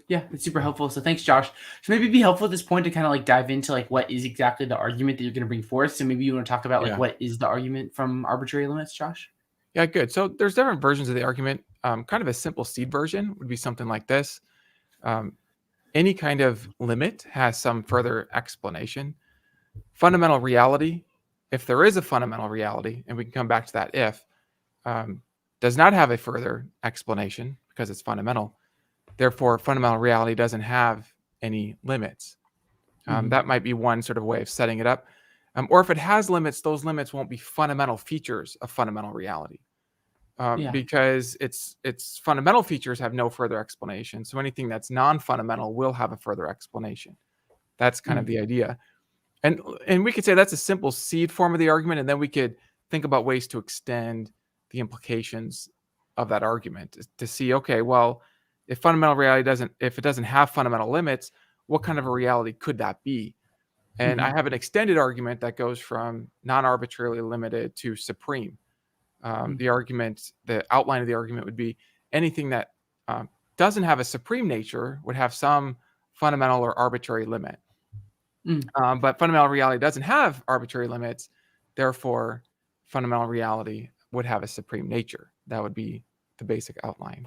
Yeah, that's super helpful. So thanks, Josh. So maybe it'd be helpful at this point to kind of like dive into like what is exactly the argument that you're going to bring forth. So maybe you want to talk about like Yeah. what is the argument from arbitrary limits, Josh? Yeah, good. So there's different versions of the argument. Kind of a simple seed version would be something like this. Um, any kind of limit has some further explanation. Fundamental reality, if there is a fundamental reality, and we can come back to that if, um, does not have a further explanation because it's fundamental. Therefore, fundamental reality doesn't have any limits. Mm-hmm. That might be one sort of way of setting it up. Or if it has limits, those limits won't be fundamental features of fundamental reality. Yeah. Because its fundamental features have no further explanation. So anything that's non-fundamental will have a further explanation. That's kind of Mm-hmm. the idea. And we could say that's a simple seed form of the argument, and then we could think about ways to extend the implications of that argument to see, okay, well, if fundamental reality if it doesn't have fundamental limits, what kind of a reality could that be? And I Mm-hmm. have an extended argument that goes from non-arbitrarily limited to supreme. The argument, the outline of the argument would be anything that doesn't have a supreme nature would have some fundamental or arbitrary limit. Mm-hmm. But fundamental reality doesn't have arbitrary limits. Therefore, fundamental reality would have a supreme nature. That would be the basic outline.